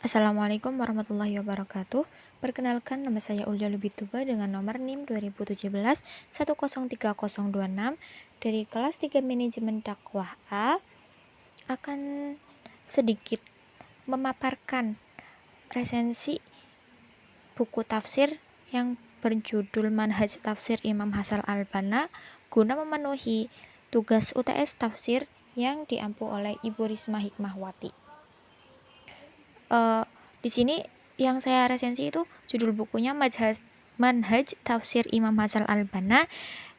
Assalamualaikum warahmatullahi wabarakatuh. Perkenalkan, nama saya Ulja Lubituba dengan nomor NIM 2017 103026 dari kelas 3 Manajemen Dakwah A, akan sedikit memaparkan resensi buku tafsir yang berjudul Manhaj Tafsir Imam Hasan al-Banna guna memenuhi tugas UTS tafsir yang diampu oleh Ibu Risma Hikmahwati. Di sini yang saya resensi itu judul bukunya Manhaj Tafsir Imam Hasan al-Banna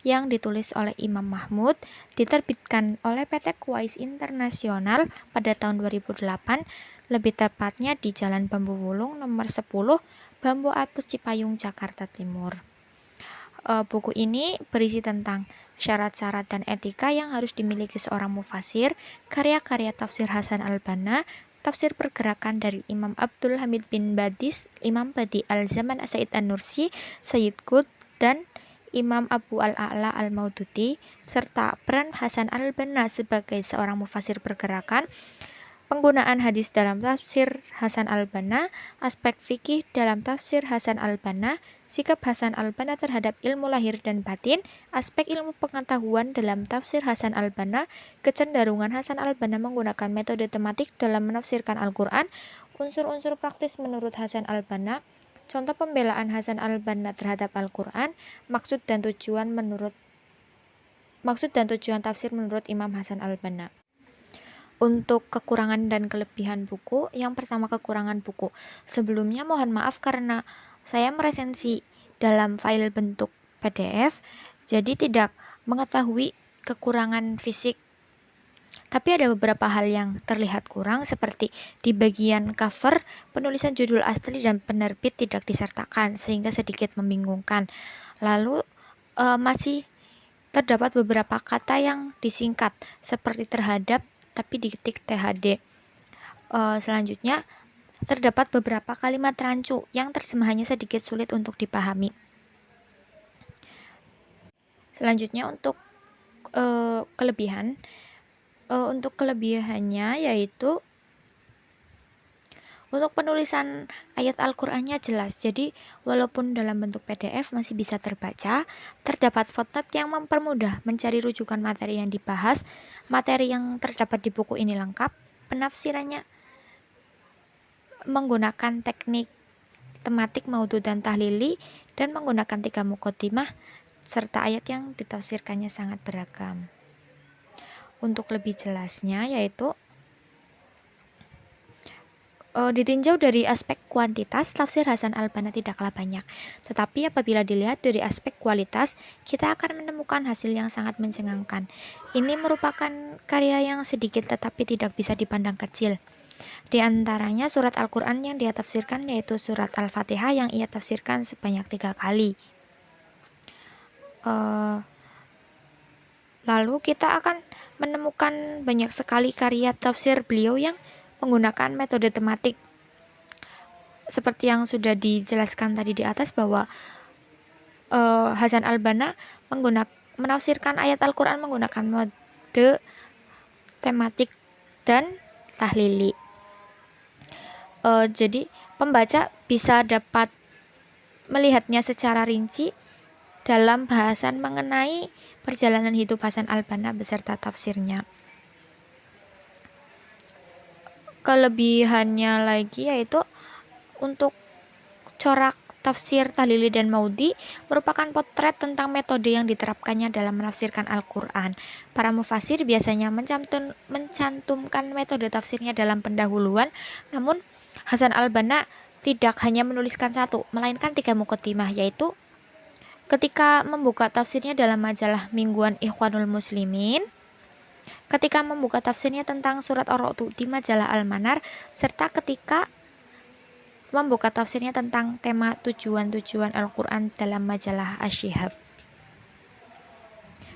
yang ditulis oleh Imam Mahmud, diterbitkan oleh PT Kuwais Internasional pada tahun 2008, lebih tepatnya di Jalan Bambu Wulung nomor 10, Bambu Apus Cipayung, Jakarta Timur. Buku ini berisi tentang syarat-syarat dan etika yang harus dimiliki seorang mufasir, karya-karya tafsir Hasan al-Banna, tafsir pergerakan dari Imam Abdul Hamid bin Badis, Imam Badi al-Zaman Said An-Nursi, Sayyid Qutb, dan Imam Abu al-A'la al-Maududi, serta peran Hasan al-Banna sebagai seorang mufasir pergerakan, penggunaan hadis dalam tafsir Hasan al-Banna, aspek fikih dalam tafsir Hasan al-Banna, sikap Hasan al-Banna terhadap ilmu lahir dan batin, aspek ilmu pengetahuan dalam tafsir Hasan al-Banna, kecenderungan Hasan al-Banna menggunakan metode tematik dalam menafsirkan Al-Quran, unsur-unsur praktis menurut Hasan al-Banna, contoh pembelaan Hasan al-Banna terhadap Al-Quran, maksud dan tujuan tafsir menurut Imam Hasan al-Banna. Untuk kekurangan dan kelebihan buku, yang pertama kekurangan buku. Sebelumnya mohon maaf karena saya meresensi dalam file bentuk PDF, jadi tidak mengetahui kekurangan fisik. Tapi ada beberapa hal yang terlihat kurang, seperti di bagian cover, penulisan judul asli dan penerbit tidak disertakan, sehingga sedikit membingungkan. Lalu masih terdapat beberapa kata yang disingkat, seperti terhadap tapi diketik THD. Selanjutnya, terdapat beberapa kalimat rancu yang terjemahannya sedikit sulit untuk dipahami. Selanjutnya untuk kelebihan. Untuk kelebihannya yaitu untuk penulisan ayat Al-Qur'annya jelas. Jadi walaupun dalam bentuk PDF masih bisa terbaca, terdapat footnote yang mempermudah mencari rujukan materi yang dibahas. Materi yang terdapat di buku ini lengkap, penafsirannya menggunakan teknik tematik, maudhu, dan tahlili, dan menggunakan 3 muqaddimah, serta ayat yang ditafsirkannya sangat beragam. Untuk lebih jelasnya yaitu ditinjau dari aspek kuantitas, tafsir Hasan al-Banna tidaklah banyak. Tetapi apabila dilihat dari aspek kualitas, kita akan menemukan hasil yang sangat mencengangkan. Ini merupakan karya yang sedikit tetapi tidak bisa dipandang kecil. Di antaranya surat Al-Quran yang dia tafsirkan yaitu surat Al-Fatihah yang ia tafsirkan sebanyak 3 kali. Lalu kita akan menemukan banyak sekali karya tafsir beliau yang menggunakan metode tematik. Seperti yang sudah dijelaskan tadi di atas bahwa Hasan al-Banna menafsirkan ayat Al-Quran menggunakan mode tematik dan tahlili. Jadi pembaca bisa dapat melihatnya secara rinci dalam bahasan mengenai perjalanan hidup Hasan al-Banna beserta tafsirnya. Kelebihannya lagi yaitu untuk corak tafsir tahlili dan maudhi merupakan potret tentang metode yang diterapkannya dalam menafsirkan Al-Quran. Para mufasir biasanya mencantumkan metode tafsirnya dalam pendahuluan, namun Hasan al-Banna tidak hanya menuliskan satu, melainkan 3 muqaddimah, yaitu ketika membuka tafsirnya dalam majalah mingguan Ikhwanul Muslimin, ketika membuka tafsirnya tentang surat Ar-Ra'd di majalah Al-Manar, serta ketika membuka tafsirnya tentang tema tujuan-tujuan Al-Quran dalam majalah Asy-Syihab.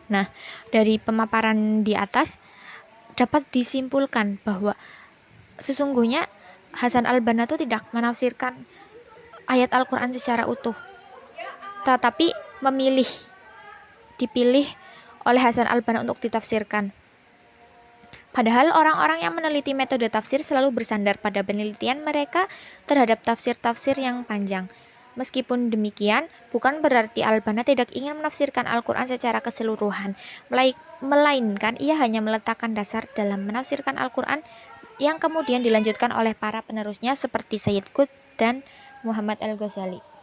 Nah, dari pemaparan di atas dapat disimpulkan bahwa sesungguhnya Hasan al-Banna itu tidak menafsirkan ayat Al-Quran secara utuh, tetapi dipilih oleh Hasan al-Banna untuk ditafsirkan. Padahal orang-orang yang meneliti metode tafsir selalu bersandar pada penelitian mereka terhadap tafsir-tafsir yang panjang. Meskipun demikian, bukan berarti Al-Banna tidak ingin menafsirkan Al-Quran secara keseluruhan, melainkan ia hanya meletakkan dasar dalam menafsirkan Al-Quran yang kemudian dilanjutkan oleh para penerusnya seperti Sayyid Qutb dan Muhammad Al-Ghazali.